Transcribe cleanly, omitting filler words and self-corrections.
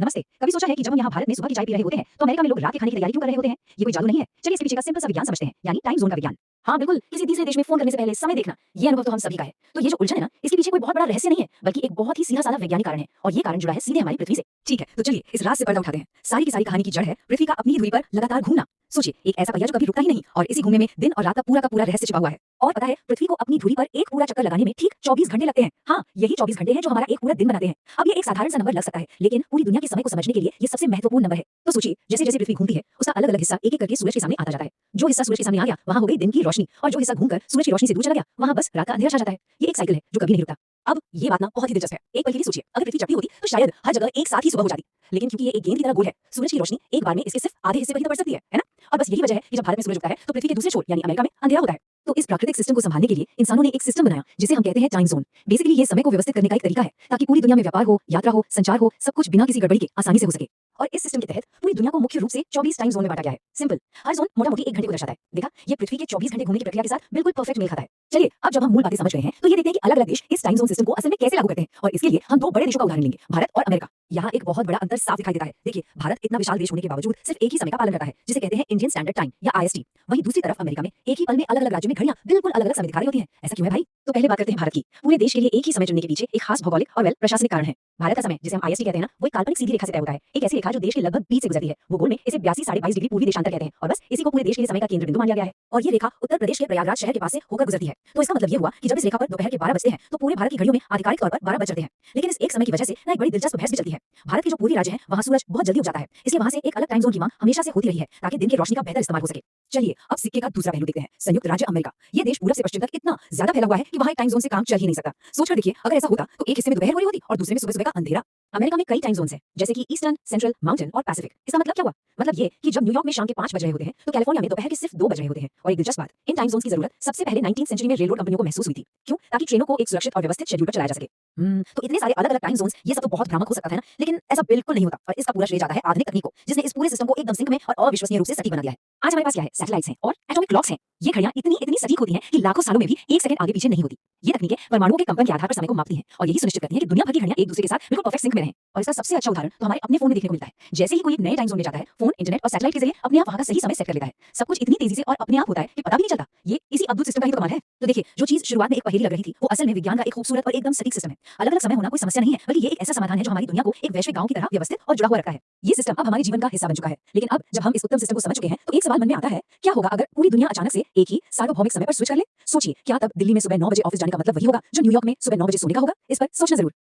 नमस्ते। कभी सोचा है कि जब हम यहाँ भारत में सुबह की चाय पी रहे होते हैं, तो अमेरिका में लोग रात के खाने की तैयारी क्यों कर रहे होते हैं? ये कोई जादू नहीं है। चलिए इसके पीछे का सिंपल सा विज्ञान समझते हैं, यानी टाइम जोन का विज्ञान। हाँ बिल्कुल, किसी तीसरे देश में फोन करने से पहले समय देखना, ये अनुभव तो हम सभी का है। तो ये जो उलझन है ना, इसके पीछे कोई बहुत बड़ा रहस्य नहीं है, बल्कि एक बहुत ही सीधा साधा वैज्ञानिक कारण है, और ये कारण जुड़ा है सीधे हमारी पृथ्वी से। ठीक है, तो चलिए इस रात से पर्दा उठाते हैं। सारी की सारी कहानी की जड़ है पृथ्वी का अपनी धुरी पर लगातार घूमना। सोचिए, एक ऐसा पहिया जो कभी रुकता ही नहीं, और इसी घूमने में दिन और रात का पूरा रहस्य छिपा हुआ है। और पता है, पृथ्वी को अपनी धुरी पर एक पूरा चक्कर लगाने में ठीक 24 घंटे लगते हैं। हाँ, यही 24 घंटे हैं जो हमारा एक पूरा दिन बनाते हैं। अब ये एक साधारण सा नंबर लग सकता है, लेकिन पूरी दुनिया के समय को समझने के लिए ये सबसे महत्वपूर्ण नंबर है। तो सोचिए, जैसे जैसे पृथ्वी घूमती है, उसका अलग अलग हिस्सा एक एक करके सूरज के सामने आता जाता है। जो हिस्सा सूरज के सामने आ गया, वहां हो गई दिन की रोशनी, और जो हिस्सा घूमकर सूरज की रोशनी से दूर चला गया, वहां बस रात का अंधेरा छा जाता है। ये एक साइकिल है जो कभी नहीं रुकता। अब ये बात ना बहुत ही दिलचस्प है। एक पल के लिए सोचिए, अगर पृथ्वी चपटी होती तो शायद हर जगह एक साथ ही सुबह हो जाती। लेकिन क्योंकि ये एक गेंद की तरह गोल है, सूरज की रोशनी एक बार में इसके सिर्फ आधे हिस्से पर ही तो पड़ सकती है ना? और बस यही वजह है कि जब भारत में सूरज उगता है तो पृथ्वी के दूसरे छोर यानी अमेरिका में अंधेरा होता है। तो इस प्राकृतिक सिस्टम को संभालने के लिए इंसानों ने एक सिस्टम बनाया जिसे हम कहते हैं टाइम जोन। बेसिकली ये समय को व्यवस्थित करने का एक तरीका है, ताकि पूरी दुनिया में व्यापार हो, यात्रा हो, संचार हो, सब कुछ बिना किसी गड़बड़ी के आसानी से हो सके। और इस सिस्टम के तहत पूरी दुनिया को मुख्य रूप से 24 टाइम जोन में बांटा गया है। सिंपल, हर जोन मोटा-मोटी 1 घंटे को दर्शाता है। देखा, ये पृथ्वी के 24 घंटे घूमने की प्रक्रिया के साथ बिल्कुल परफेक्ट मेल खाता है। चलिए, अब जब हम मूल बातें समझ गए हैं, तो ये देखते हैं कि अलग-अलग देश इस टाइम जोन सिस्टम को असल में कैसे लागू करते हैं। और इसके लिए हम 2 बड़े देशों का उदाहरण लेंगे, भारत और अमेरिका। यहाँ एक बहुत बड़ा अंतर साफ दिखाई देता है। देखिए, भारत इतना विशाल देश होने के बावजूद सिर्फ एक ही समय का पालन करता है, जिसे कहते हैं इंडियन स्टैंडर्ड टाइम या आईएसटी। वहीं दूसरी तरफ अमेरिका में एक ही पल में अलग-अलग राज्यों में घड़ियां बिल्कुल अलग-अलग समय दिखा रही होती हैं। ऐसा क्यों है भाई? तो पहले बात करते हैं भारत की। पूरे देश के लिए एक ही समय चुनने के पीछे एक खास भौगोलिक और प्रशासनिक कारण है। भारत का समय, जिसे हम आईएसटी कहते हैं ना, वो एक काल्पनिक सीधी रेखा से तय होता है। एक ऐसी रेखा जो देश के लगभग बीच से गुजरती है। वो गोल में इसे 82 साढ़े 22 डिग्री पूर्वी देशांतर कहते हैं, और बस इसी को पूरे देश के लिए समय का केंद्र बिंदु मान लिया गया है। और ये रेखा उत्तर प्रदेश के प्रयागराज शहर के पास से होकर गुजरती है। तो इसका मतलब ये हुआ कि जब इस रेखा पर दोपहर के 12 बजते हैं, तो पूरे भारत की घड़ियों में आधिकारिक तौर पर 12 बज जाते हैं। लेकिन इस एक समय की वजह से ना एक बड़ी दिलचस्प बहस भी चलती है। भारत के जो पूर्वी राज्य हैं, वहां सूरज बहुत जल्दी उग जाता है, इसलिए वहां से एक अलग टाइम जोन की मांग हमेशा से होती रही है, ताकि दिन की रोशनी का बेहतर इस्तेमाल हो सके। चलिए अब सिक्के का दूसरा पहलू देखते हैं, संयुक्त राज्य अमेरिका। ये देश पूरब से पश्चिम तक इतना ज्यादा फैला हुआ है कि वहां एक टाइम जोन से काम चल ही नहीं सकता। सोचकर देखिए, अगर ऐसा होता तो एक हिस्से में दोपहर हो रही होती और दूसरे में सुबह सुबह का अंधेरा। अमेरिका में कई टाइम जोन्स हैं, जैसे कि ईस्टर्न, सेंट्रल, माउंटेन और पैसिफिक। इसका मतलब क्या हुआ? मतलब ये कि जब न्यूयॉर्क में शाम के 5 बज रहे होते हैं, तो कैलिफोर्निया में दोपहर के सिर्फ 2 बज रहे होते हैं। और एक दिलचस्प बात, इन टाइम जोन्स की जरूरत सबसे पहले 19वीं सेंचुरी में रेलरोड कंपनियों को महसूस हुई थी। क्यों? ताकि ट्रेनों को एक सुरक्षित और व्यवस्थित शेड्यूल पर चलाया जा सके। तो इतने सारे अलग-अलग टाइम जोन्स, ये सब तो बहुत भ्रामक हो सकता है ना, लेकिन ऐसा बिल्कुल नहीं होता। और इसका पूरा श्रेय जाता है आधुनिक तकनीक को, जिसने इस पूरे सिस्टम को एकदम सिंक में और अविश्वसनीय रूप से सटीक बना दिया है। आज हमारे पास क्या है? सैटेलाइट्स हैं और एटॉमिक क्लॉक्स हैं। ये घड़ियां इतनी इतनी सटीक होती हैं कि लाखों सालों में भी 1 सेकंड आगे पीछे नहीं होती। ये तकनीकें परमाणुओं के कंपन के आधार पर समय को मापती हैं, और यही सुनिश्चित करती हैं कि दुनिया भर की घड़ियां एक दूसरे के साथ बिल्कुल परफेक्ट सिंक में रहें। और इसका सबसे अच्छा उदाहरण तो हमारे अपने फोन में देखने को मिलता है। जैसे ही कोई एक नए टाइम जोन में जाता है, फोन, इंटरनेट और सैटेलाइट के जरिए अपने आप वहां का सही समय सेट कर लेता है। सब कुछ इतनी तेजी से और अपने आप होता है कि पता भी नहीं चलता। ये इसी अद्भुत सिस्टम का ही तो कमाल है। तो देखिए, जो चीज शुरुआत में एक पहेली लग रही थी, वो असल में विज्ञान का एक खूबसूरत और एकदम सटीक सिस्टम है। अलग-अलग समय होना कोई समस्या नहीं है, बल्कि ये एक ऐसा समाधान है जो हमारी दुनिया को एक वैश्विक गांव की तरह व्यवस्थित और जुड़ा हुआ रखता है। ये सिस्टम अब हमारे जीवन का हिस्सा बन चुका है। लेकिन अब जब हम इस उत्तम सिस्टम को समझ चुके हैं, तो एक सवाल मन में आता है, क्या होगा अगर पूरी दुनिया अचानक से एक ही सार्वभौमिक समय पर स्विच कर ले? सोचिए, क्या तब दिल्ली में सुबह 9 बजे ऑफिस जाने का मतलब वही होगा जो न्यूयॉर्क में सुबह 9 बजे सोने का होगा? इस पर सोचना जरूर।